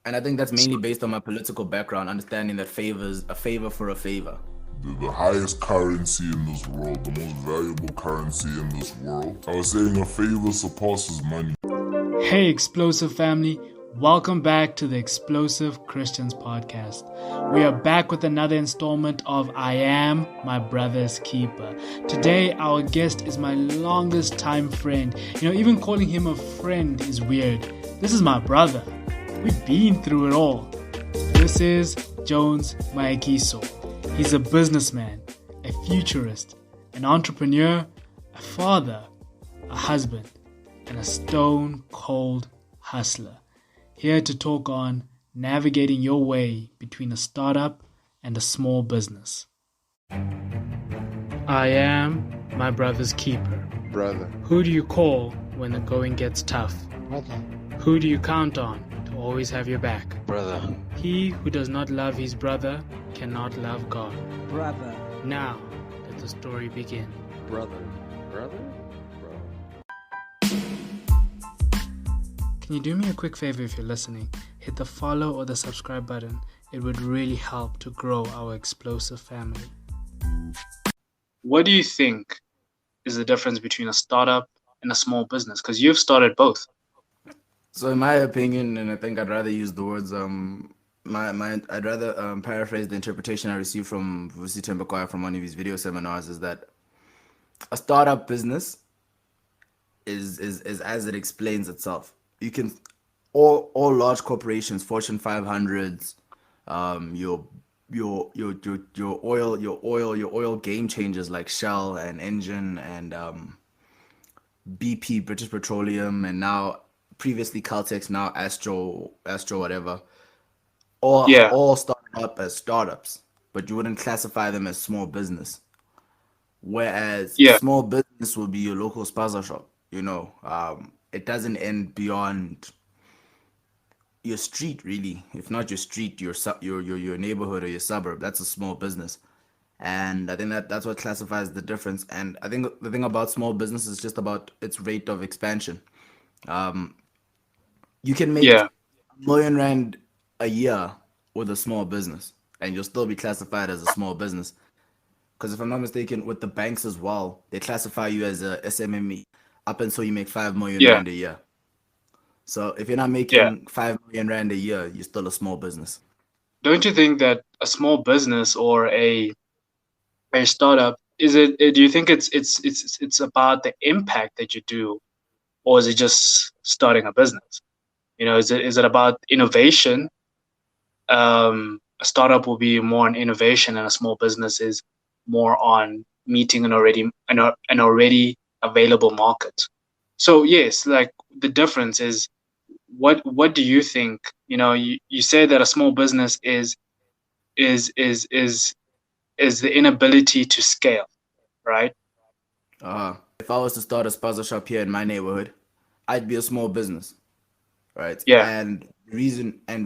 And I think that's mainly based on my political background, understanding that favors a favor for a favor. The highest currency in this world, the most valuable currency in this world. I was saying a favor surpasses money. Hey, Explosive family. Welcome back to the Explosive Christians podcast. We are back with another installment of I Am My Brother's Keeper. Today, our guest is my longest time friend. Even calling him a friend is weird. This is my brother. We've been through it all. This is Jones Mayekiso. He's a businessman, a futurist, an entrepreneur, a father, a husband, and a stone-cold hustler. Here to talk on navigating your way between a startup and a small business. I am my brother's keeper. Brother. Who do you call when the going gets tough? Brother. Who do you count on to always have your back? Brother. He who does not love his brother cannot love God. Brother. Now let the story begin. Brother. Brother? Can you do me a quick favor if you're listening? Hit the follow or the subscribe button. It would really help to grow our explosive family. What do you think is the difference between a startup and a small business? Because you've started both. So in my opinion, and I think I'd rather use the words I'd rather paraphrase the interpretation I received from Vusi Tembakwaya from one of his video seminars, is that a startup business is as it explains itself. You can all large corporations, Fortune 500s, your oil game changers like Shell and Engine and BP, British Petroleum, and now previously Caltex, now Astro whatever. All started up as startups, but you wouldn't classify them as small business. Whereas small business will be your local spaza shop. It doesn't end beyond your street, really. If not your street, your neighborhood or your suburb. That's a small business, and I think that's what classifies the difference. And I think the thing about small business is just about its rate of expansion. You can make R1,000,000 a year with a small business, and you'll still be classified as a small business. Because if I'm not mistaken, with the banks as well, they classify you as a SMME up until you make 5,000,000 rand a year. So if you're not making 5,000,000 rand a year, you're still a small business. Don't you think that a small business or a startup do you think it's about the impact that you do, or is it just starting a business? Is it about innovation? A startup will be more on innovation, and a small business is more on meeting an already available market. So yes, like the difference is, what do you think? You say that a small business is the inability to scale, right? If I was to start a spaza shop here in my neighborhood, I'd be a small business, right? Yeah. And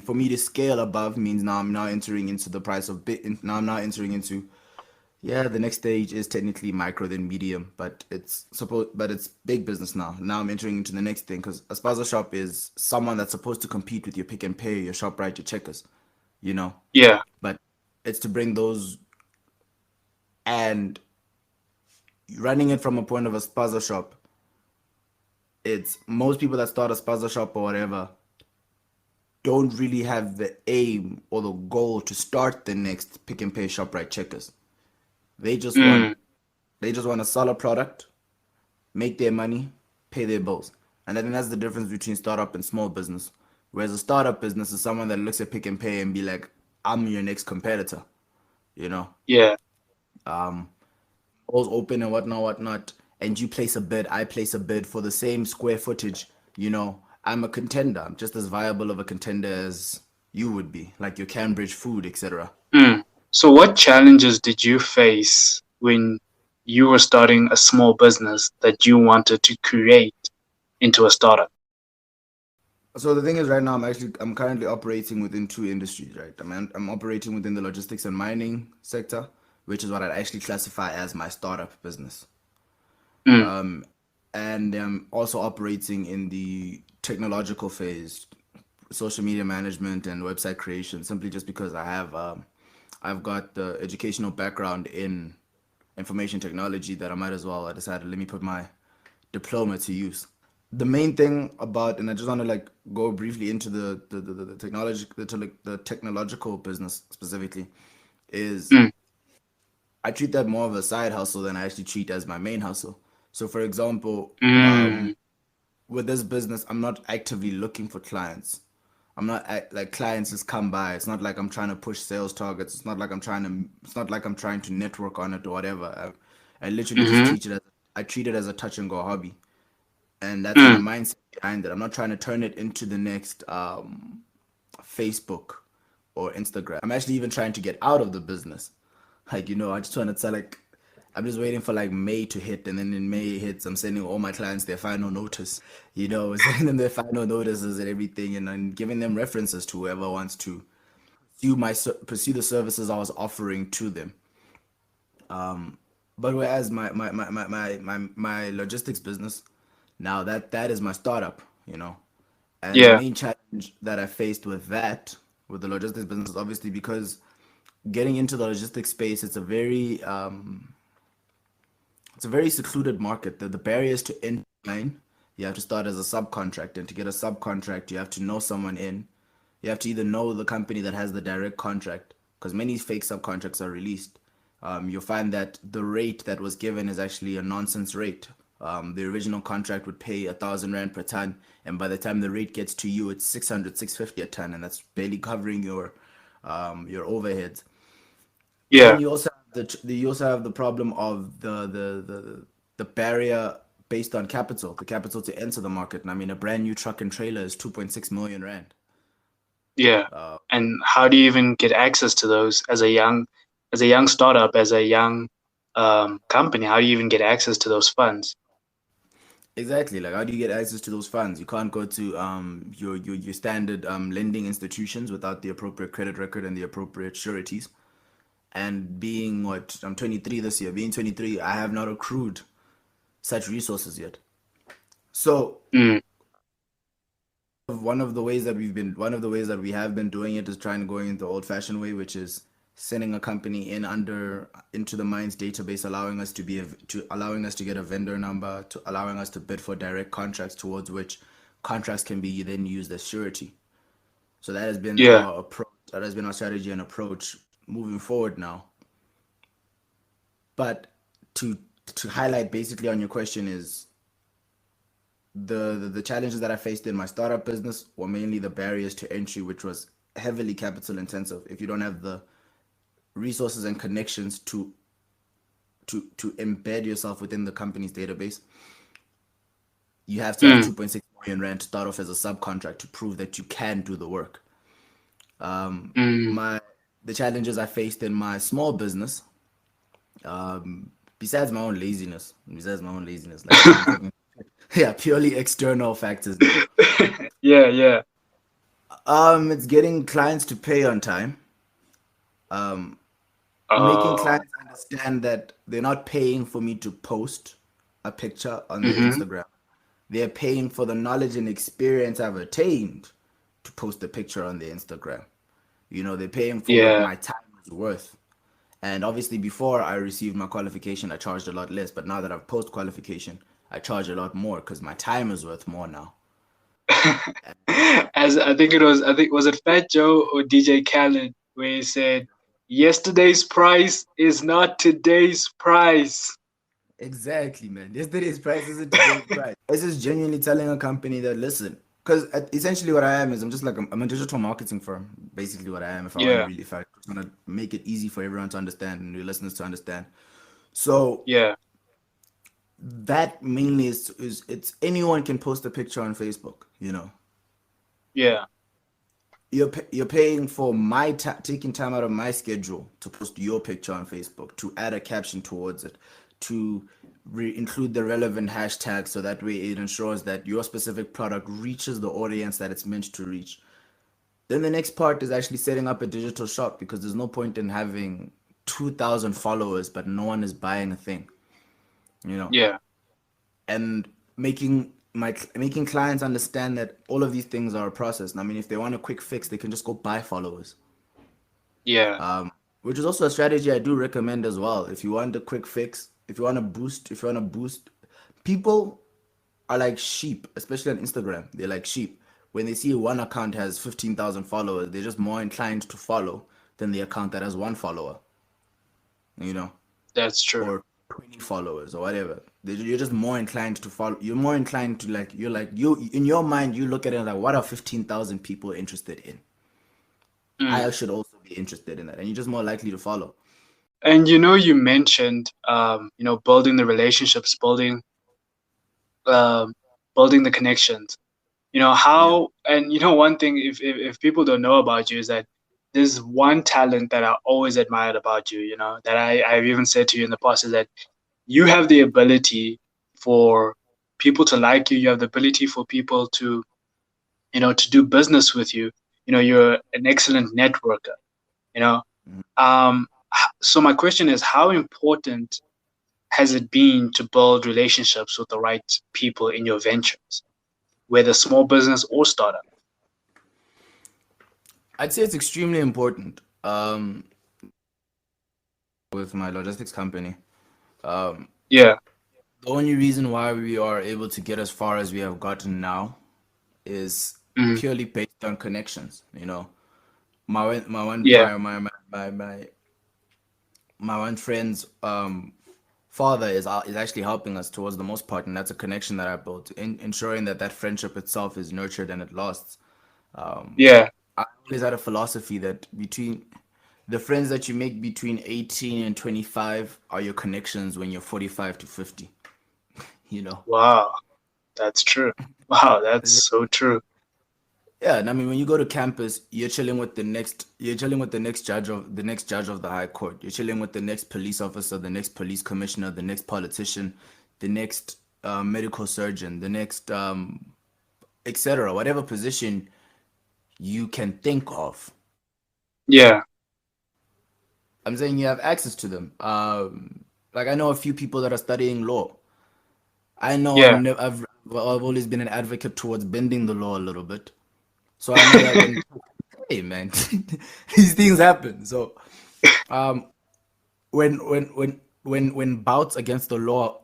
for me to scale above means now I'm now entering into the price of now I'm now entering into the next stage is technically micro, then medium, but it's big business now. Now I'm entering into the next thing, because a spaza shop is someone that's supposed to compete with your Pick and Pay, your ShopRite, your Checkers, Yeah. But it's to bring those, and running it from a point of a spaza shop. It's most people that start a spaza shop or whatever don't really have the aim or the goal to start the next Pick and Pay, ShopRite, Checkers. They just want to sell a product, make their money, pay their bills. And I think that's the difference between startup and small business. Whereas a startup business is someone that looks at Pick and Pay and be like, I'm your next competitor. Yeah. Doors open and whatnot. And you place a bid, I place a bid for the same square footage. I'm a contender. I'm just as viable of a contender as you would be, like your Cambridge food, etc. So what challenges did you face when you were starting a small business that you wanted to create into a startup? So the thing is, right now I'm currently operating within two industries, right? I'm operating within the logistics and mining sector, which is what I'd actually classify as my startup business. And I'm also operating in the technological phase, social media management and website creation simply just because I've got the educational background in information technology that I decided let me put my diploma to use. The main thing about, and I just want to like go briefly into the technology, the technological business specifically, is Mm. I treat that more of a side hustle than I actually treat as my main hustle. So, for example, Mm. with this business, I'm not actively looking for clients. I'm not like clients just come by. It's not like I'm trying to push sales targets. It's not like I'm trying to. It's not like I'm trying to network on it or whatever. I literally just Mm-hmm. teach it as I treat it as a touch and go hobby, and that's my Mm. mindset behind it. I'm not trying to turn it into the next Facebook or Instagram. I'm actually even trying to get out of the business. Like, I just want to tell like I'm just waiting for like May to hit, and then in May hits, I'm sending all my clients their final notice. Sending them their final notices and everything, and then giving them references to whoever wants to pursue the services I was offering to them. But whereas my logistics business, now that is my startup, and the Yeah. main challenge that I faced with the logistics business is obviously because getting into the logistics space, it's a very secluded market. The barriers to entry, you have to start as a subcontractor, and to get a subcontract, you have to know someone in. You have to either know the company that has the direct contract, because many fake subcontracts are released. You'll find that the rate that was given is actually a nonsense rate. The original contract would pay 1,000 rand per ton, and by the time the rate gets to you, it's 600, 650 a ton, and that's barely covering your overheads. Then Yeah. you also have the problem of the barrier based on capital, the capital to enter the market. And I mean, a brand new truck and trailer is 2.6 million rand. Yeah. And how do you even get access to those as a young startup, as a young company? How do you even get access to those funds? Exactly. Like, how do you get access to those funds? You can't go to your standard lending institutions without the appropriate credit record and the appropriate sureties. And being what I'm 23 this year, being 23, I have not accrued such resources yet. So Mm. one of the ways that we have been doing it is trying to go in the old fashioned way, which is sending a company into the mines database, allowing us to get a vendor number, to allowing us to bid for direct contracts, towards which contracts can be then used as surety. So that has been Yeah. our approach. That has been our strategy and approach moving forward now. But to highlight basically on your question is the challenges that I faced in my startup business were mainly the barriers to entry, which was heavily capital intensive. If you don't have the resources and connections to embed yourself within the company's database, you have to have Mm. 2.6 million rand to start off as a subcontract to prove that you can do the work. Mm. My The challenges I faced in my small business, besides my own laziness, like I'm talking, yeah, purely external factors now. Yeah. Yeah. It's getting clients to pay on time. Making Oh. clients understand that they're not paying for me to post a picture on their Mm-hmm. Instagram. They're paying for the knowledge and experience I've attained to post a picture on their Instagram. They're paying for what Yeah. my time is worth. And obviously, before I received my qualification, I charged a lot less. But now that I've post qualification, I charge a lot more because my time is worth more now. As I think was it Fat Joe or DJ Khaled where he said, "Yesterday's price is not today's price." Exactly, man. Yesterday's price isn't today's price. It's just genuinely telling a company that, listen, because essentially what I am is I'm a digital marketing firm. Basically, what I am, Yeah. if I want to make it easy for everyone to understand and your listeners to understand. So Yeah. that mainly is it's anyone can post a picture on Facebook. Yeah. You're paying for my taking time out of my schedule to post your picture on Facebook, to add a caption towards it, to include the relevant hashtag, so that way it ensures that your specific product reaches the audience that it's meant to reach. Then the next part is actually setting up a digital shop, because there's no point in having 2,000 followers but no one is buying a thing, you know Yeah. and making making clients understand that all of these things are a process. And I mean, if they want a quick fix, they can just go buy followers. Yeah, Which is also a strategy I do recommend as well. If you want a quick fix, if you want to boost, people are like sheep, especially on Instagram. They're like sheep. When they see one account has 15,000 followers, they're just more inclined to follow than the account that has one follower, you know, that's true. or 20 followers or whatever. You're just more inclined to follow. You're more inclined to you in your mind, you look at it like, what are 15,000 people interested in? Mm. I should also be interested in that. And you're just more likely to follow. And you mentioned, building the relationships, um, building the connections. Yeah. How, and one thing, if people don't know about you, is that there's one talent that I always admired about you. That I've even said to you in the past, is that you have the ability for people to like you. You have the ability for people to do business with you. You're an excellent networker. You know. Mhm. So my question is, how important has it been to build relationships with the right people in your ventures, whether small business or startup? I'd say it's extremely important. With my logistics company. Um, Yeah. the only reason why we are able to get as far as we have gotten now is Mm. purely based on connections. You know, my one Yeah. my one friend's father is actually helping us towards the most part, and that's a connection that I built, ensuring that that friendship itself is nurtured and it lasts. Yeah. I always had a philosophy that between the friends that you make between 18 and 25 are your connections when you're 45 to 50, you know. Wow. That's true. Wow. That's so true. Yeah, and I mean, when you go to campus, you're chilling with the next judge of the high court. You're chilling with the next police officer, the next police commissioner, the next politician, the next medical surgeon, the next etc. Whatever position you can think of. Yeah. I'm saying you have access to them. Like I know a few people that are studying law. I know Yeah. I've always been an advocate towards bending the law a little bit. So I know that when hey man, these things happen. So um, when bouts against the law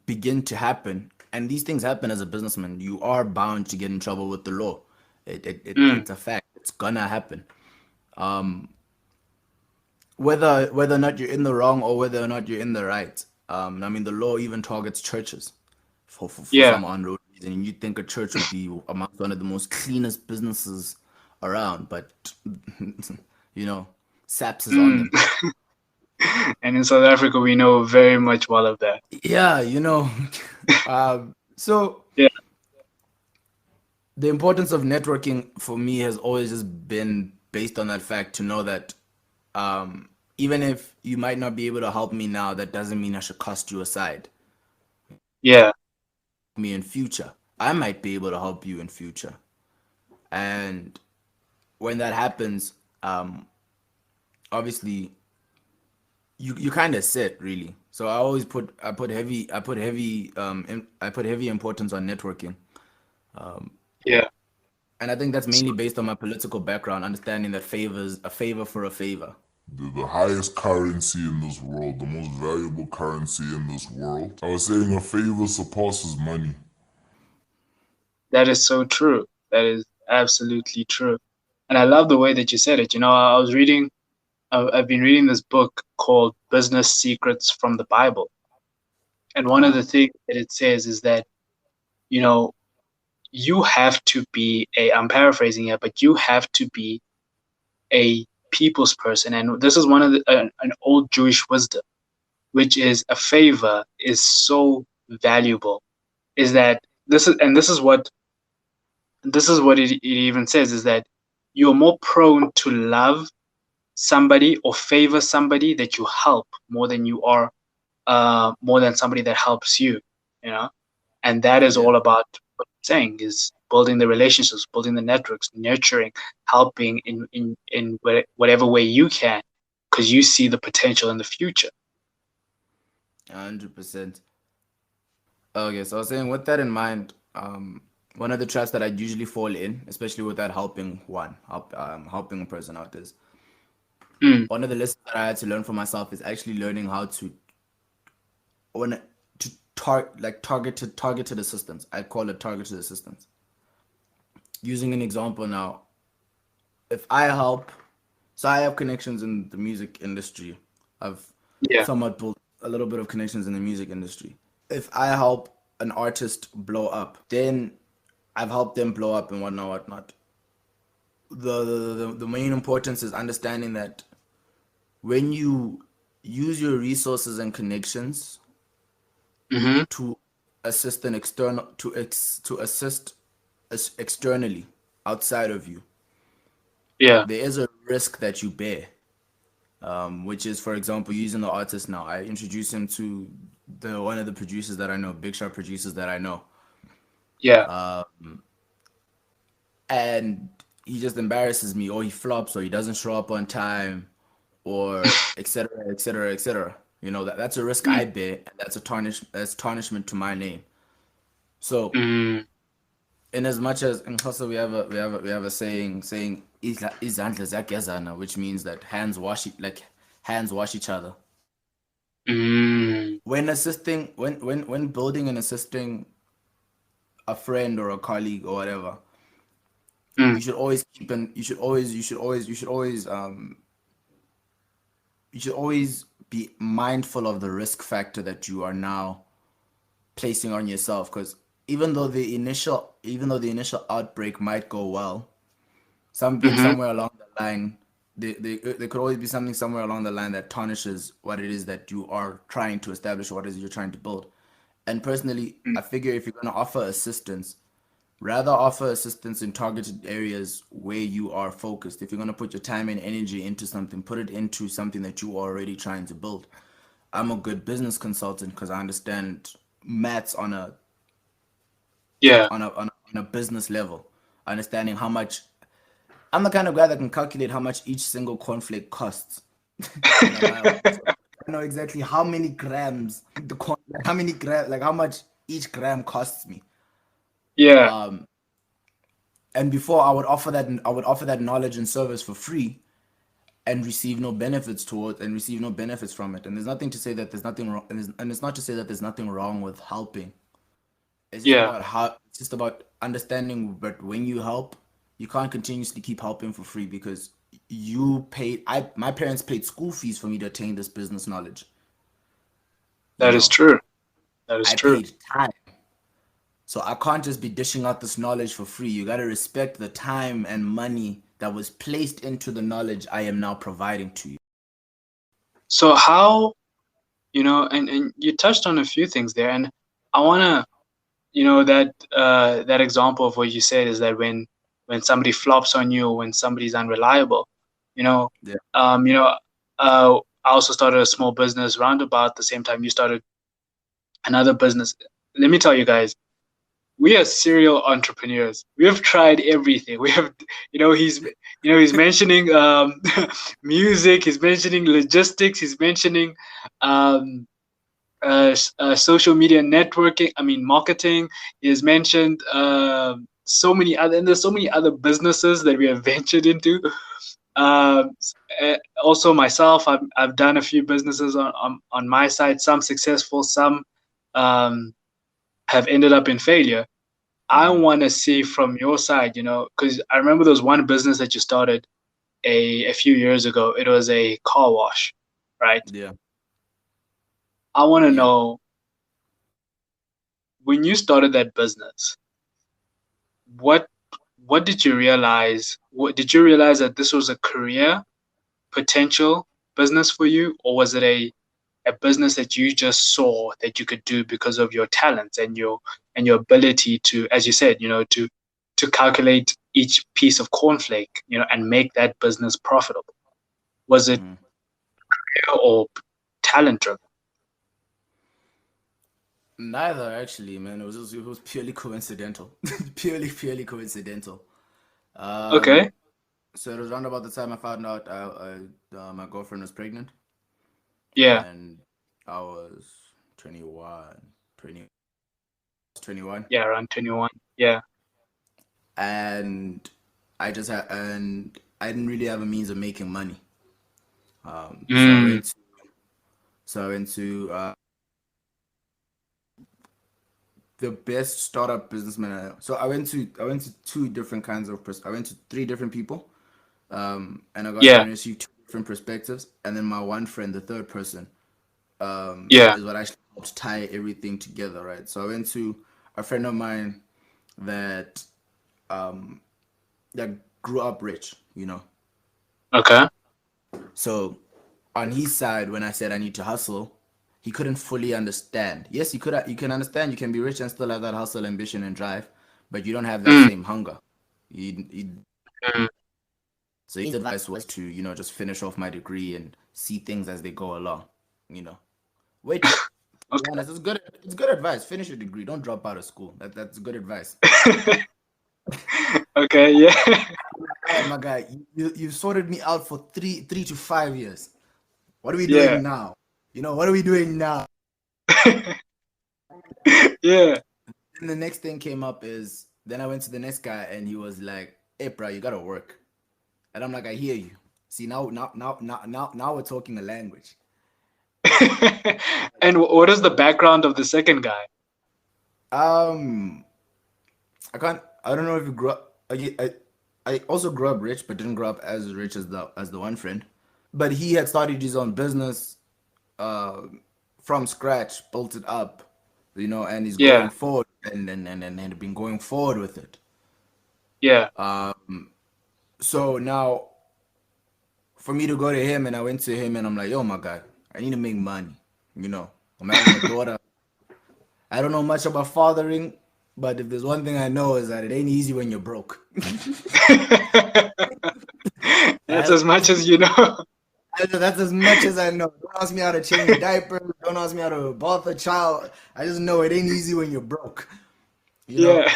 begin to happen, and these things happen as a businessman, you are bound to get in trouble with the law. Mm. It's a fact. It's gonna happen. Whether or not you're in the wrong or whether or not you're in the right. I mean, the law even targets churches for Yeah. some unknown reason. And you'd think a church would be amongst one of the most cleanest businesses around, but SAPS is on Mm. them. And in South Africa, we know very much well of that. Yeah, so Yeah. the importance of networking for me has always just been based on that fact to know that even if you might not be able to help me now, that doesn't mean I should cast you aside. Yeah. Me in future, I might be able to help you in future, and when that happens, obviously you kind of sit really. So I put heavy importance on networking. Yeah. And I think that's So, mainly based on my political background, understanding that favors a favor for a favor. The highest currency in this world, the most valuable currency in this world. I was saying a favor surpasses money. that is so true. That is absolutely true. And I love the way that you said it. I've been reading this book called Business Secrets from the Bible. And one of Uh-huh. the things that it says is that, you know, you have to be I'm paraphrasing here, but you have to be a people's person. And this is one of an old Jewish wisdom, which is a favor is so valuable. Is that this is what it even says, is that you're more prone to love somebody or favor somebody that you help more than you are more than somebody that helps you, you know? And that is Yeah. all about what I'm saying, is building the relationships, building the networks, nurturing, helping in whatever way you can, because you see the potential in the future. 100%. Okay, so I was saying with that in mind, one of the traps that I usually fall in, especially with that helping a person out, is Mm. one of the lessons that I had to learn for myself is actually learning how to when to targeted assistance. I call it targeted assistance. Using an example now, if I help, so I have connections in the music industry. I've Yeah. somewhat built a little bit of connections in the music industry. If I help an artist blow up, then I've helped them blow up and whatnot. The main importance is understanding that when you use your resources and connections Mm-hmm. to assist an external to assist us externally outside of you, Yeah. there is a risk that you bear. Which is, for example, using the artist now. I introduce him to the one of the producers that I know, big shot producers that I know, Yeah. and he just embarrasses me, or he flops, or he doesn't show up on time, or etc. etc. etc. That's a risk Mm. I bear, and that's tarnishment to my name. So, Mm. in as much as in Xhosa we have a saying izandla ziyagezana, which means that hands wash each other. Mm. When building and assisting a friend or a colleague or whatever, Mm. you should always keep an you should always be mindful of the risk factor that you are now placing on yourself, because even though the initial outbreak might go well, something Mm-hmm. somewhere along the line, there could always be something somewhere along the line that tarnishes what it is that you are trying to establish, what it is you're trying to build. And personally, Mm. I figure if you're going to offer assistance, rather offer assistance in targeted areas where you are focused. If you're going to put your time and energy into something, put it into something that you are already trying to build. I'm a good business consultant because I understand maths on a Yeah. on a on a, on a business level, understanding how much. I'm the kind of guy that can calculate how much each single cornflake costs when I buy one. So I know exactly how many grams how many gram, like how much each gram costs me. Yeah. Um, and before I would offer that knowledge and service for free and receive no benefits from it. And there's nothing to say that there's nothing wrong, and it's not to say that there's nothing wrong with helping. Yeah. It's just about understanding. But when you help, you can't continuously keep helping for free, because my parents paid school fees for me to attain this business knowledge. you That is know true. That is I true. paid time. So I can't just be dishing out this knowledge for free. You got to respect the time and money that was placed into the knowledge I am now providing to you. So how, and you touched on a few things there, and I wanna, that example of what you said is that when somebody flops on you or when somebody's unreliable, you know, Yeah. um, you know, I also started a small business round about the same time you started another business. Let me tell you guys, we are serial entrepreneurs. We have tried everything. We have, he's mentioning music. He's mentioning logistics. He's mentioning um, social media networking. I mean, marketing. He has mentioned so many other, and there's so many other businesses that we have ventured into. Um, Also myself, I've done a few businesses on my side. Some successful, some um, have ended up in failure. I Hmm. want to see from your side, because I remember there was one business that you started a few years ago. It was a car wash, right? Yeah. I want to Yeah. know, when you started that business, what what did you realize? What did you realize that this was a career potential business for you, or was it a business that you just saw that you could do because of your talents and your ability to, as you said, to calculate each piece of cornflake, and make that business profitable? Was it Hmm. career or talent driven? Neither, actually, man. It was purely coincidental. Purely coincidental. Okay. Um, so it was around about the time I found out my girlfriend was pregnant, Yeah. and I was 21, 20. 21, Yeah, around 21. Yeah. and I didn't really have a means of making money. So I Mm. went to the best startup businessman I know. So I went to two different kinds of I went to three different people, and I got to Yeah. receive two different perspectives, and then my one friend, the third person, Yeah. is what actually helped tie everything together, right? So I went to a friend of mine that um that grew up rich, you know. Okay. So on his side, when I said I need to hustle, he couldn't fully understand. Yes, you can understand you can be rich and still have that hustle, ambition, and drive, but you don't have that Mm. same hunger. You Mm. So his advice was to, just finish off my degree and see things as they go along, you know. Which, to be honest, it's good advice. Finish your degree. Don't drop out of school. That's good advice. Okay. Okay. Yeah. All right, my guy, you sorted me out for three to 5 years. What are we Yeah. doing now? What are we doing now? Yeah. And the next thing came up is then I went to the next guy and he was like, "Hey, bro, you gotta work." And I'm like, "I hear you." See, now we're talking a language. And what is the background of the second guy? Um, I don't know if you grew up. I also grew up rich, but didn't grow up as rich as the one friend. But he had started his own business uh, from scratch, built it up, and he's Yeah. going forward and been going forward with it. Yeah. So now for me to go to him, and I went to him and I'm like, "Yo, my guy, I need to make money. You know, I'm having a daughter. I don't know much about fathering, but if there's one thing I know is that it ain't easy when you're broke." That's I, as much as you know. that's as much as I know. Don't ask me how to change a diaper. Don't ask me how to bath a child. I just know it ain't easy when you're broke. You know. Yeah.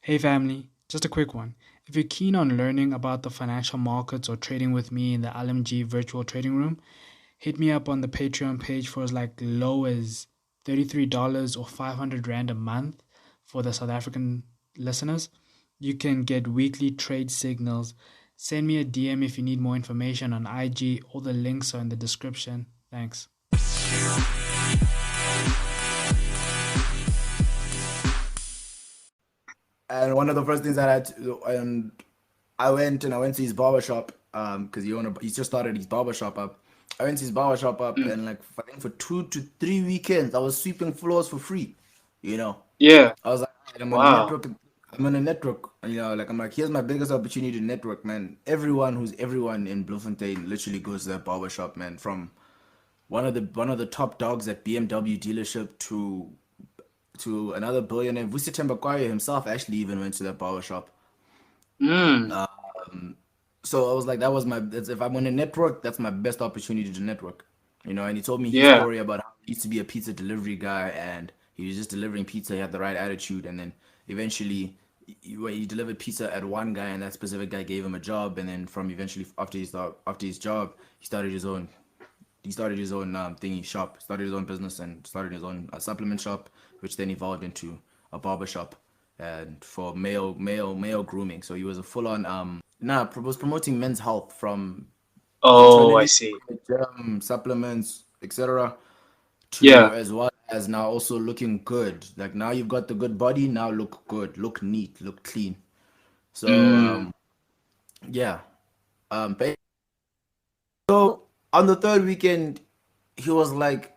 Hey family, just a quick one. If you're keen on learning about the financial markets or trading with me in the LMG virtual trading room, hit me up on the Patreon page for as like low as $33 or 500 Rand a month for the South African listeners. You can get weekly trade signals. Send me a DM if you need more information on IG. All the links are in the description. Thanks. And one of the first things that I had to, and I went to his barbershop because he just started his barbershop up. I went to his barbershop up Mm. and like I think for 2 to 3 weekends I was sweeping floors for free. You know, Yeah. I was like, "Alright, I'm on a Wow. network. I'm on a network. Like I'm like, here's my biggest opportunity to network, man. Everyone in Bloemfontein literally goes to that barbershop, man. From one of the top dogs at BMW dealership to another billionaire. Vusi Tembakwayo himself actually even went to that barbershop. Mm. So I was like, if I'm on a network, that's my best opportunity to network. And he told me his Yeah. story about how he used to be a pizza delivery guy and he was just delivering pizza. He had the right attitude, and then eventually he delivered pizza at one guy, and that specific guy gave him a job. And then from eventually after his job, he started his own thingy shop, started his own business, and started his own supplement shop, which then evolved into a barber shop and for male grooming. So he was a full on was promoting men's health from Oh, I internally, see. supplements, etc. to Yeah. as well as now also looking good. Like now you've got the good body, now look good, look neat, look clean. So Mm. yeah. But so on the third weekend, he was like,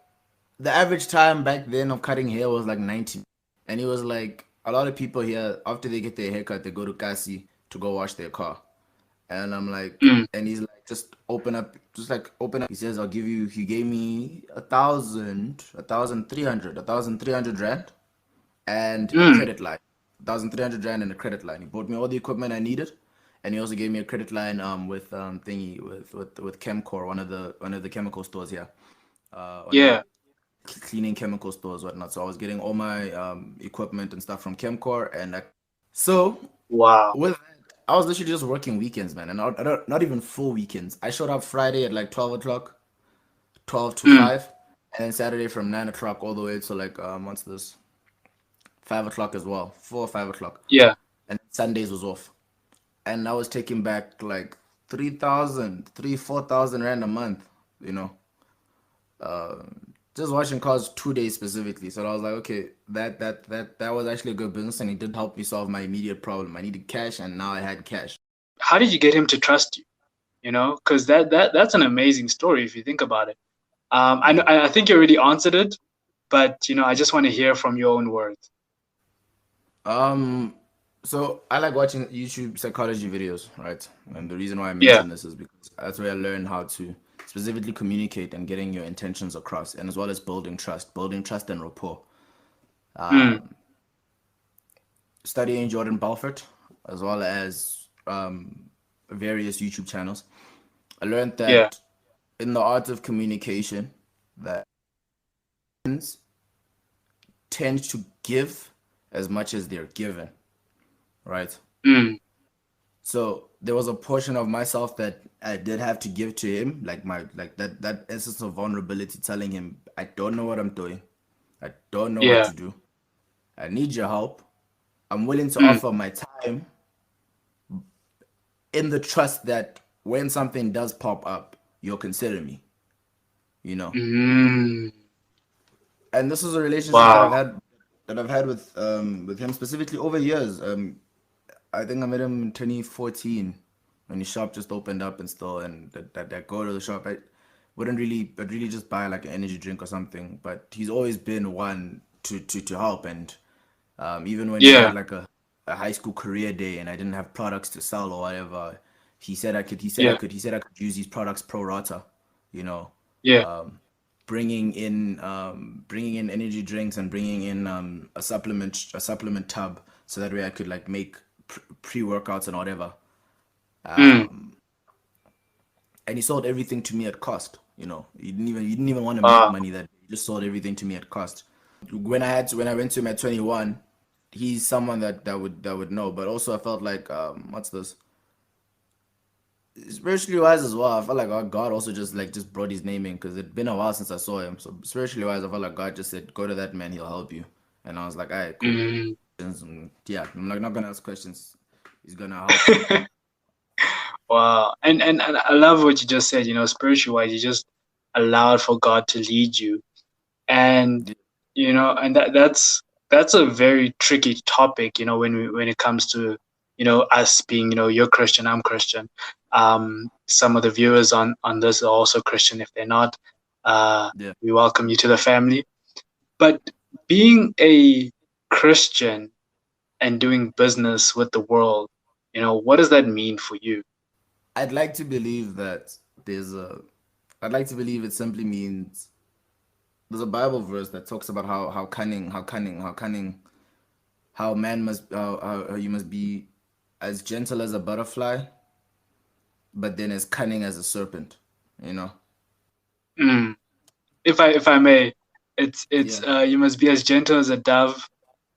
the average time back then of cutting hair was like 90. And he was like, a lot of people here, after they get their haircut, they go to Kasi to go wash their car. And I'm like, Mm. and he's like, just open up. He says, he gave me 1,300 rand and a Mm. credit line. 1,300 rand and a credit line. He bought me all the equipment I needed. And he also gave me a credit line with thingy with Chemcore, one of the chemical stores here. One of the Yeah. cleaning chemical stores, whatnot. So I was getting all my equipment and stuff from Chemcore, and so Wow. with that, I was literally just working weekends, man, and not even full weekends. I showed up Friday at like 12 o'clock. 12 to Mm. 5, and then Saturday from 9 o'clock all the way to like what's this, 5 o'clock as well, 4 or 5 o'clock, Yeah. and Sundays was off. And I was taking back like 4,000 rand a month, you know, uh, just washing cars 2 days specifically. So I was like, okay, that was actually a good business, and it did help me solve my immediate problem. I needed cash, and now I had cash. How did you get him to trust you? You know, because that's an amazing story if you think about it. I know, Yeah. I think you already answered it, but you know, I just want to hear from your own words. Um, so I like watching YouTube psychology videos, right? And the reason why I Yeah. mention this is because that's where I learn how to specifically communicate and getting your intentions across, and as well as building trust and rapport. Mm. Studying Jordan Belfort, as well as various YouTube channels, I learned Yeah. that in the art of communication, that humans tend to give as much as they're given, right? Mm. So there was a portion of myself that I did have to give to him, like that essence of vulnerability, telling him, I don't know what I'm doing. I don't know what Yeah. to do. I need your help. I'm willing to Mm. offer my time in the trust that when something does pop up, you'll consider me, you know. Mm. And this is a relationship that Wow. I've had with him specifically over years. I think I met him in 2014 when his shop just opened up and still, and that go to the shop. I'd really just buy like an energy drink or something. But he's always been one to help. And even when we had Yeah. like a high school career day and I didn't have products to sell or whatever, he said I could. Yeah. He said I could use these products pro rata, you know, Yeah. bringing in energy drinks and bringing in a supplement tub so that way I could like make pre-workouts and whatever. Mm. And he sold everything to me at cost. You know, he didn't even want to make Wow. money. That he just sold everything to me at cost. When I went to him at 21, he's someone that would know. But also I felt like what's this? Spiritually wise as well, I felt like God also just brought his name in because it'd been a while since I saw him. So spiritually wise, I felt like God just said, "Go to that man, he'll help you." And I was like, "All right, cool." Mm. Yeah, I'm like not gonna ask questions. He's gonna help me. Wow. And I love what you just said, you know, spiritual wise, you just allowed for God to lead you. And Yeah, you know, and that's a very tricky topic, you know, when it comes to, you know, us being, you know, you're Christian, I'm Christian. Some of the viewers on this are also Christian. If they're not, uh, yeah. we welcome you to the family. But being a Christian and doing business with the world, you know, what does that mean for you? I'd like to believe that there's a. I'd like to believe it simply means there's a Bible verse that talks about how man must how you must be as gentle as a butterfly, but then as cunning as a serpent. You know. Mm. If I may, it's Yeah. you must be as gentle as a dove,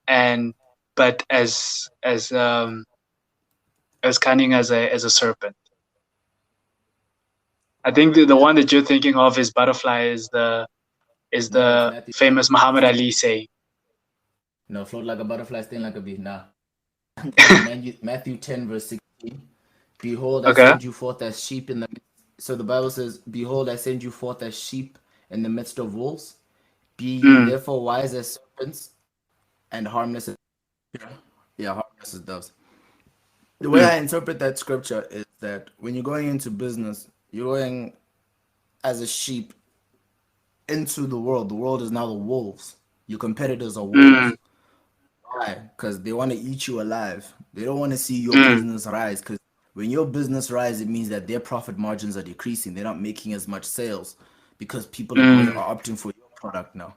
and but as cunning as a serpent. I think the Yeah. one that you're thinking of is butterfly is No, it's the Matthew. famous Muhammad Ali saying. No, float like a butterfly, sting like a bee. Nah. It's Matthew 10, verse 16. Behold, I Okay. send you forth as sheep in the midst. So the Bible says, behold, I send you forth as sheep in the midst of wolves. Be ye Mm, therefore wise as serpents and harmless as, yeah, harmless as doves. The way mm, I interpret that scripture is that when you're going into business, you're going as a sheep into the world. The world is now the wolves. Your competitors are mm, wolves. Why? Because they want to eat you alive. They don't want to see your mm, business rise. Because when your business rise, it means that their profit margins are decreasing. They're not making as much sales because people mm. are opting for your product now.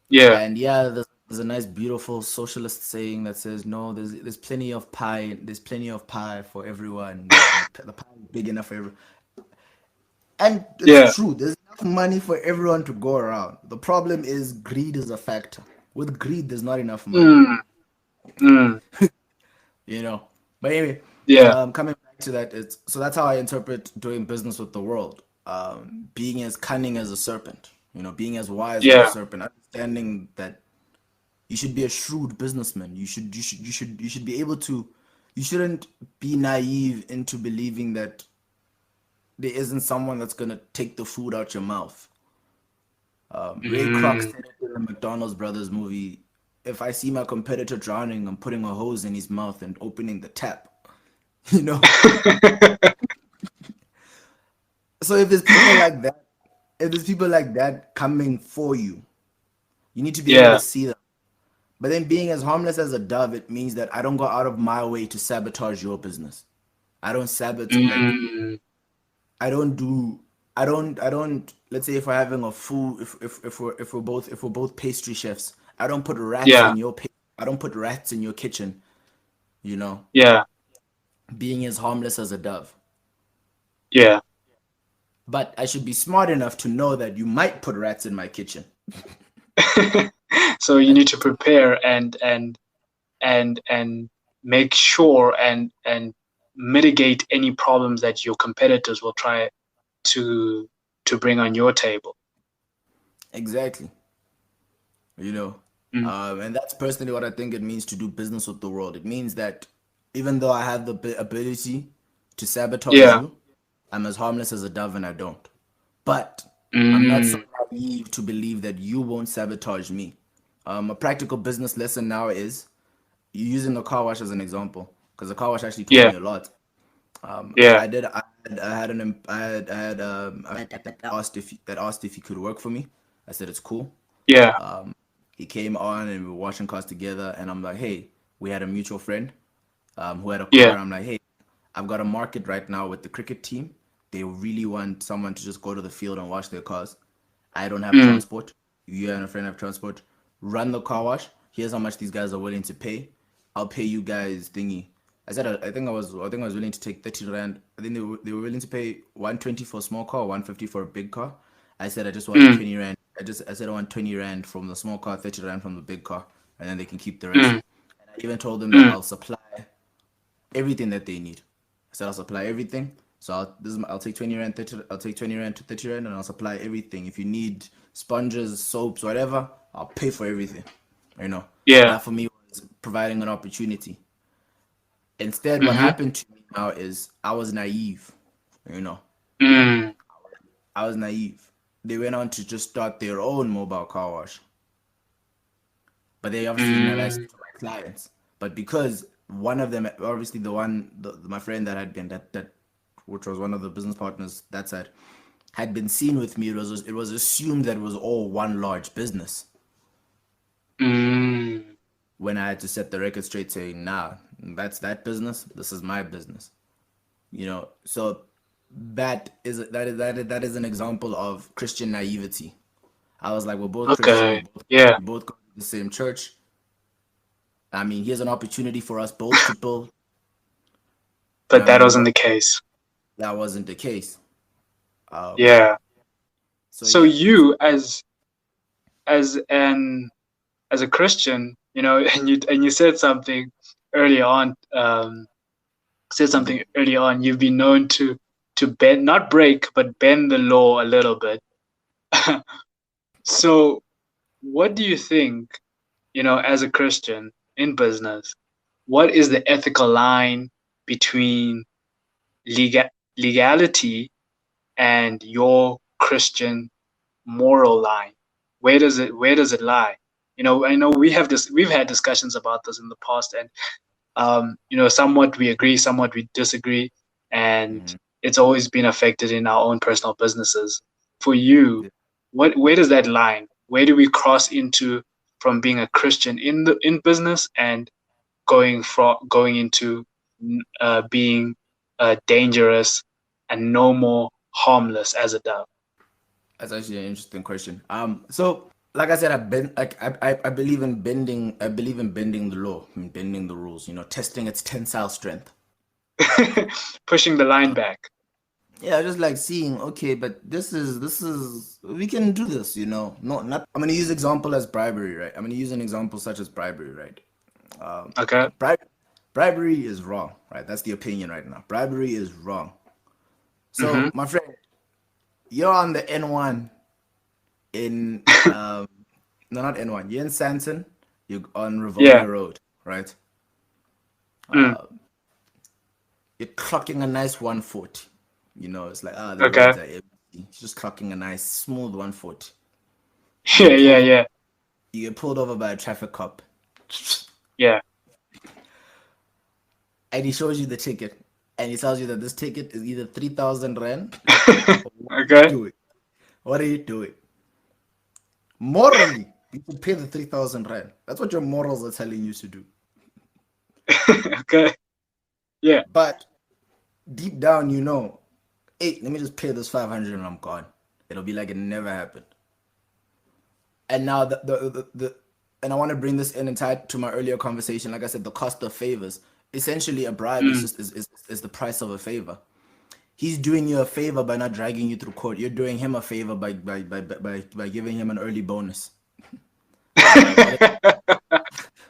Yeah. And yeah, there's a nice, beautiful socialist saying that says, "No, there's plenty of pie. There's plenty of pie for everyone. The pie is big enough for everyone." And it's Yeah. true. There's enough money for everyone to go around. The problem is greed is a factor. With greed, there's not enough money. Mm, mm. You know. But anyway, Yeah. coming back to that, it's so that's how I interpret doing business with the world. being as cunning as a serpent, being as wise as a Yeah. serpent, understanding that you should be a shrewd businessman. You should be able to. You shouldn't be naive into believing that there isn't someone that's gonna take the food out your mouth. Ray Kroc Mm. said it in the McDonald's brothers movie. If I see my competitor drowning, I'm putting a hose in his mouth and opening the tap. You know. So if there's people like that, if there's people like that coming for you, you need to be able to Yeah. see them. But then being as harmless as a dove, it means that I don't go out of my way to sabotage your business. I don't sabotage like Mm. I don't let's say if we're having a food if we're both pastry chefs, I don't put rats Yeah. in your I don't put rats in your kitchen, you know, Yeah. being as harmless as a dove. Yeah. But I should be smart enough to know that you might put rats in my kitchen. So you need to prepare and make sure and mitigate any problems that your competitors will try to bring on your table. Exactly. You know. Mm. And that's personally what I think it means to do business with the world. It means that even though I have the ability to sabotage Yeah. you, I'm as harmless as a dove and I don't. But I'm not so Mm. naive to believe that you won't sabotage me. A practical business lesson now is using the car wash as an example, because the car wash actually taught Yeah. me a lot. Yeah. I had an I had a friend that asked if he could work for me. I said it's cool. Yeah. He came on and we were washing cars together, and I'm like, hey, we had a mutual friend who had a Yeah. car. I'm like, hey, I've got a market right now with the cricket team. They really want someone to just go to the field and wash their cars. I don't have Mm. transport. You and a friend have transport. Run the car wash. Here's how much these guys are willing to pay. I'll pay you guys thingy. I said I think I was willing to take 30 rand. I think they were willing to pay 120 for a small car, 150 for a big car. I said I just want Mm. 20 rand. I said I want 20 rand from the small car, 30 rand from the big car, and then they can keep the rest. Mm. And I even told them that Mm. I'll supply everything that they need. I said I'll supply everything. So I'll take 20 rand, 30, I'll take 20 rand to 30 rand, and I'll supply everything. If you need sponges, soaps, whatever, I'll pay for everything. You know. So Yeah. that for me was providing an opportunity. Instead, what Mm-hmm. happened to me now is I was naive. You know, Mm. I was naive. They went on to just start their own mobile car wash, but they obviously didn't have access Mm. to my clients. But because one of them, obviously my friend that had been that which was one of the business partners that side, had been seen with me. It was assumed that it was all one large business. Mm. When I had to set the record straight, saying, "Nah, that's that business. This is my business." So that is an example of Christian naivety. I was like, we're both Christian. Okay. Yeah. We both go to the same church. I mean, here's an opportunity for us both to build. You know But what I that mean? wasn't But the case. that wasn't the case. Um, Yeah. so So yeah, you as an as a Christian, and you said something early on, mhm. you've been known to bend, not break, but bend the law a little bit. So what do you think, as a Christian in business, what is the ethical line between legality and your Christian moral line? Where does it lie? I know we've had discussions about this in the past, and somewhat we agree, somewhat we disagree, and Mhm. it's always been affected in our own personal businesses. For you, Yeah. where does that line? Where do we cross into from being a Christian in business and going into being dangerous and no more harmless as a dove? That's actually an interesting question. So like I said, I believe in bending. I believe in bending the law, and bending the rules. Testing its tensile strength. Pushing the line back. Yeah, just like seeing, okay, but this is we can do this, No, not I'm gonna use example as bribery, right? I'm gonna use an example such as bribery, right? Okay. Bri bribery is wrong, right? That's the opinion right now. Bribery is wrong. Mm-hmm. So, my friend, you're on the N1 in no, not N1. You're in Santon. You're on Yeah. Rivonia Road, right? Mm. You're clocking a nice 140. You know, it's like the Okay. roads are empty. You're just clocking a nice smooth 140. You Yeah, get yeah, pulled over. yeah, You get pulled over by a traffic cop, yeah. and he shows you the ticket, and he tells you that this ticket is either 3,000 rand. Or what are you Okay. doing? What are you doing? Morally, you should pay the 3,000 rand. That's what your morals are telling you to do. Okay. Yeah. But deep down, you know, hey, let me just pay this 500 and I'm gone. It'll be like it never happened. And now and I want to bring this in and tie it to my earlier conversation. Like I said, the cost of favors. Essentially, a bribe is Mm. just is the price of a favor. He's doing you a favor by not dragging you through court. You're doing him a favor by giving him an early bonus.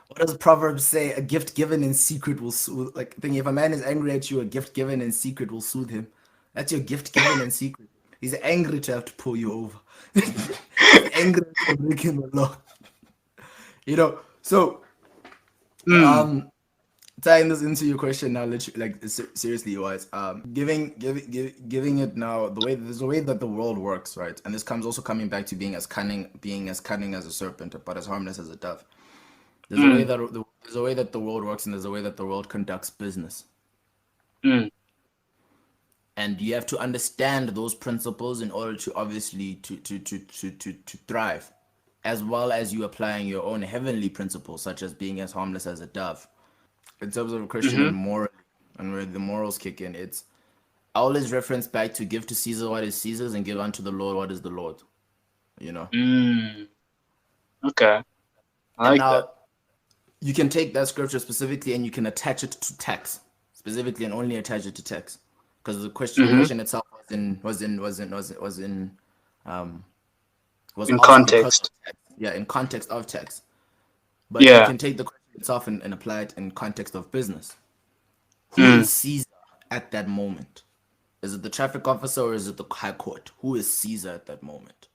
What does Proverbs say? A gift given in secret will soothe. Like, thinking if a man is angry at you, a gift given in secret will soothe him. That's your gift given in secret. He's angry to have to pull you over. He's angry to break him the law. You know. So, Mm. tying this into your question now, like seriously, wise, giving it now there's a way that the world works, right? And this comes also coming back to being as cunning as a serpent, but as harmless as a dove. There's a way Mm. that there's a way that the world works, and there's a way that the world conducts business. Mm. And you have to understand those principles in order to obviously to thrive, as well as you applying your own heavenly principles, such as being as harmless as a dove. In terms of a Christian Mm-hmm. and moral, and where the morals kick in, it's I always reference back to give to Caesar what is Caesar's and give unto the Lord what is the Lord. You know. Mm. Okay. I And like that. now you can take that scripture specifically and you can attach it to text specifically and only attach it to text, because the Mm-hmm. question itself um was In asked because of context. text. Yeah, in context of text. But you Yeah. can take the question itself and apply it in context of business. Who Mm. is Caesar at that moment? Is it the traffic officer or is it the high court? Who is Caesar at that moment?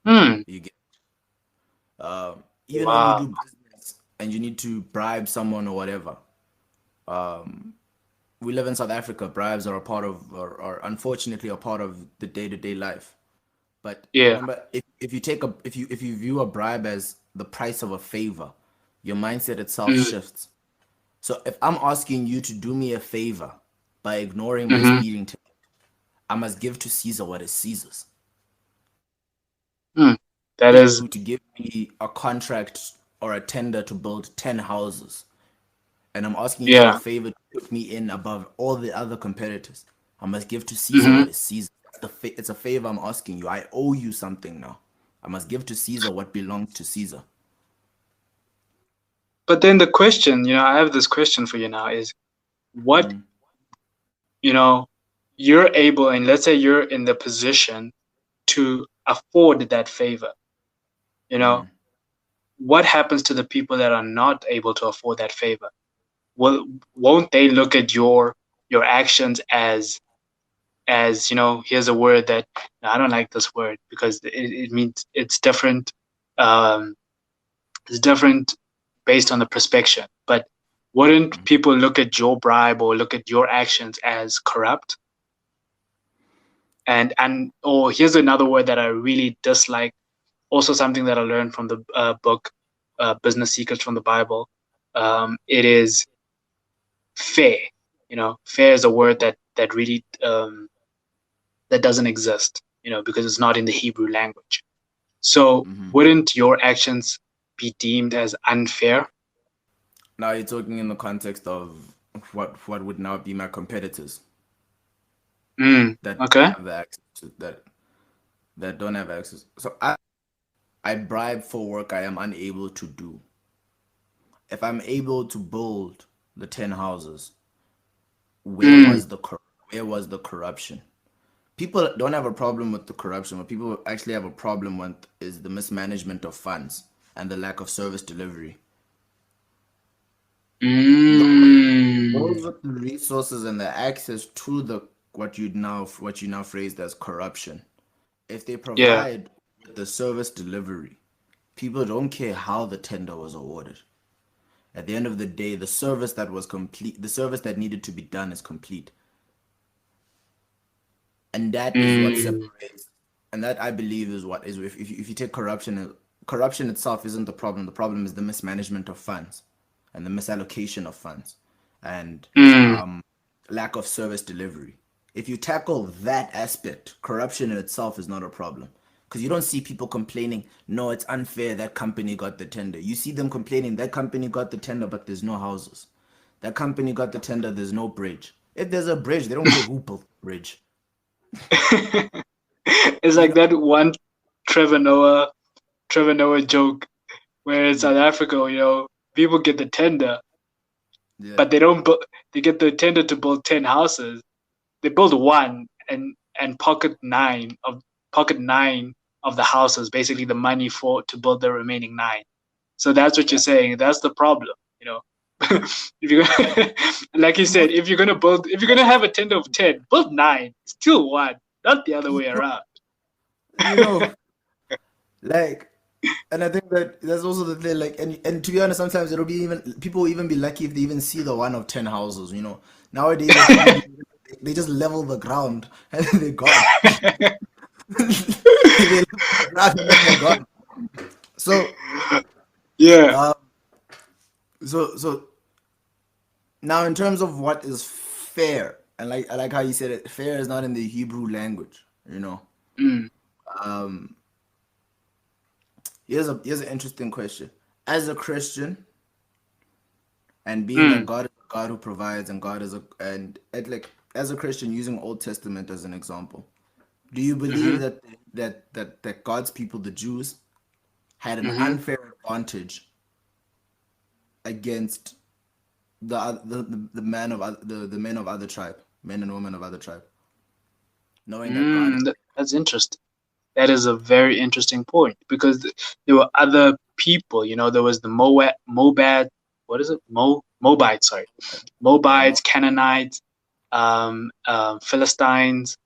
Mm. You get even when you Wow. do business and you need to bribe someone or whatever. We live in South Africa. Bribes are a part of, are unfortunately a part of the day-to-day life. But Yeah. remember, if you take a if you view a bribe as the price of a favor, your mindset itself Mm. shifts. So if I'm asking you to do me a favor by ignoring my Mm-hmm. speeding ticket, I must give to Caesar what is Caesar's. Mm. That is. You to give me a contract or a tender to build 10 houses, and I'm asking you for a Yeah. favor to put me in above all the other competitors. I must give to Caesar Mm-hmm. what is Caesar. It's a favor I'm asking you. I owe you something now. I must give to Caesar what belongs to Caesar. But then the question, I have this question for you now is what, Mm, you know, you're able, and let's say you're in the position to afford that favor, you know, mm, what happens to the people that are not able to afford that favor? Won't they look at your actions as here's a word that I don't like this word because it means um it's different based on the perspective, but wouldn't mm. people look at your bribe or look at your actions as corrupt? And or here's another word that I really dislike, also something that I learned from the book Business Secrets from the Bible. It is fair. Fair is a word that really that doesn't exist, because it's not in the Hebrew language. So wouldn't your actions be deemed as unfair? Now you're talking in the context of what would now be my competitors that Okay. have the access to that don't have access. So I bribe for work I am unable to do. If I'm able to build the 10 houses, where Mm, was the where was the corruption? People don't have a problem with the corruption. What people actually have a problem with is the mismanagement of funds and the lack of service delivery. Those mm, with the resources and the access to the what you now phrased as corruption. If they Yeah. provide the service delivery, people don't care how the tender was awarded. At the end of the day, the service that was complete, the service that needed to be done is complete. And that is what Mm, separates, and that I believe is what is, if you take corruption, corruption itself isn't the problem. The problem is the mismanagement of funds and the misallocation of funds and mm, um, lack of service delivery. If you tackle that aspect, corruption in itself is not a problem. Because you don't see people complaining, no, it's unfair, that company got the tender. You see them complaining, that company got the tender, but there's no houses. That company got the tender, there's no bridge. If there's a bridge, they don't care who built the bridge. it's You like know? that one Trevor Noah joke where in South Africa, people get the tender, Yeah. but they don't. They get the tender to build 10 houses. They build one and pocket nine of the houses, basically the money for to build the remaining nine. So that's what you're Yeah. saying. That's the problem, if you like you said, Most, if you're gonna have a tender of 10, build nine, still one, not the other you way know, around. you know, like, and I think that that's also the thing. Like, and to be honest, sometimes it'll be even people will even be lucky if they even see the one of 10 houses. Nowadays what people do, they just level the ground and then they're gone. They level the ground and then they're gone. So, Yeah. um, so now in terms of what is fair, and like I like how you said it, fair is not in the Hebrew language. Mm, Um, here's an interesting question. As a Christian, and being that mm, God is a God who provides, and God is a like as a Christian, using Old Testament as an example, do you believe mm-hmm, that God's people, the Jews, had an mm-hmm. unfair advantage against the man of the men of other tribe, men and women of other tribe, knowing that God, That's interesting. That is a very interesting point because there were other people. There was the Mobad, what is it? Moabites, sorry, yeah, Moabites, Canaanites, Philistines,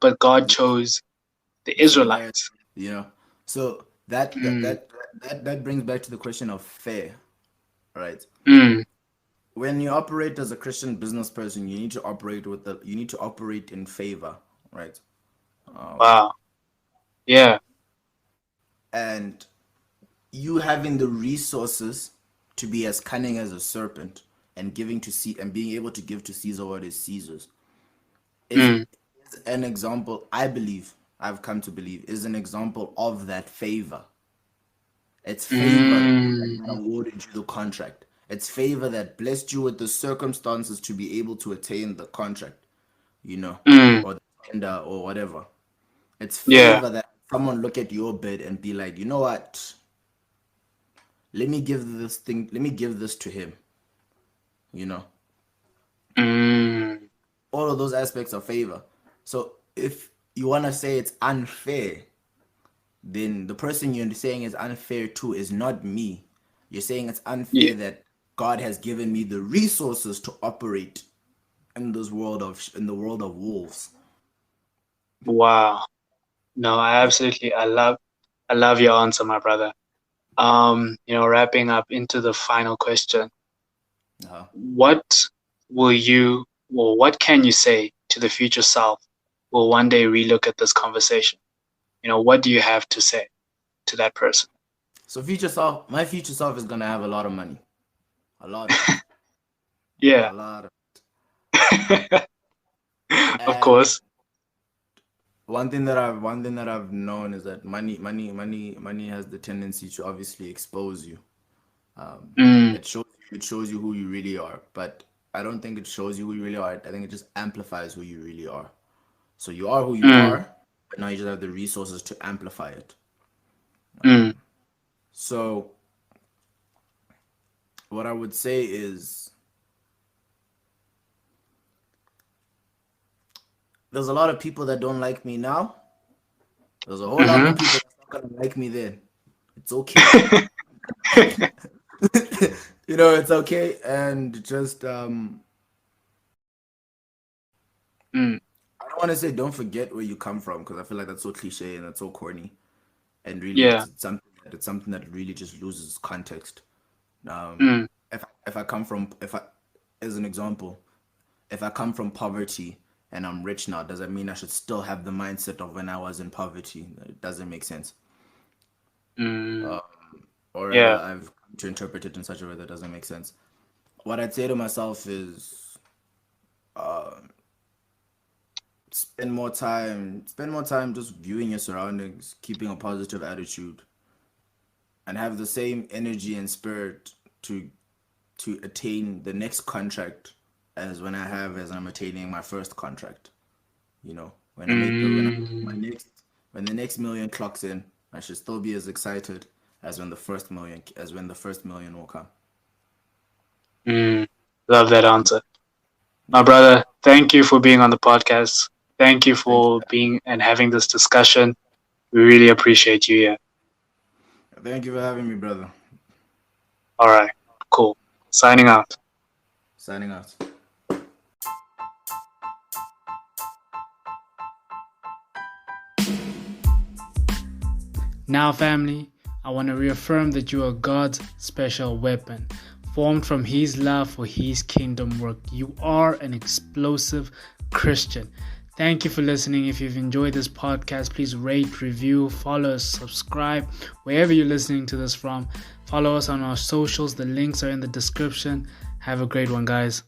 but God chose the the Samaritans, Israelites. you know, so Mm, that brings back to the question of fair, right? mm, When you operate as a Christian business person, you need to operate in favor, right? Um, wow. Yeah. and you having the resources to be as cunning as a serpent and being able to give to Caesar what is Caesar's is Mm, an example. I've come to believe is an example of that favor. It's favor that mm, awarded you the contract. It's favor that blessed you with the circumstances to be able to attain the contract, mm, or the tender or whatever. It's yeah. favor that someone look at your bid and be like, you know what? Let me give this to him, you know. Mm, All of those aspects of favor. So if you want to say it's unfair, then the person you're saying is unfair to is not me. You're saying it's yeah. unfair that God has given me the resources to operate in the world of wolves. Wow. No, Yeah. I love your answer, my brother. Wrapping up into the final question, Uh-huh. what what can you say to the future self who will one day relook at this conversation? What do you have to say to that person? So my future self is gonna have a lot of money, a lot of it, Yeah. a lot of, Of and course. one thing that I've known is that money has the tendency to obviously expose you. Mm, It shows you who you really are, but I don't think it shows you who you really are. I think it just amplifies who you really are. So you are who you mm, are, but now you just have the resources to amplify it. mm, So what I would say is there's a lot of people that don't like me now. There's a whole lot more mm-hmm. people that's not gonna like me then. It's okay. It's okay, and just Mm. I don't want to say don't forget where you come from because I feel like that's so cliche and that's so corny. And really, Yeah. it's something that really just loses context. Mm. If I come from if I as an example, if I come from poverty and I'm rich now, does that mean I should still have the mindset of when I was in poverty? It doesn't make sense. Mm. Or rather, Yeah. I've come to interpret it in such a way that doesn't make sense. What I'd say to myself is spend more time just viewing your surroundings, keeping a positive attitude, and have the same energy and spirit to attain the next contract as as I'm attaining my first contract. You know, Mm. when the next million clocks in, I should still be as excited as when the first million will come. Mm. Love that answer. My Yeah. brother, thank you for being on the podcast. Thank you Thank for being and having this discussion. We really appreciate you here. thank you for having me, brother. All right. Cool. Signing out. Signing out. Now, family, I want to reaffirm that you are God's special weapon, formed from His love for His kingdom work. You are an explosive Christian. Thank you for listening. If you've enjoyed this podcast, please rate, review, follow us, subscribe, wherever you're listening to this from. Follow us on our socials. The links are in the description. Have a great one, guys.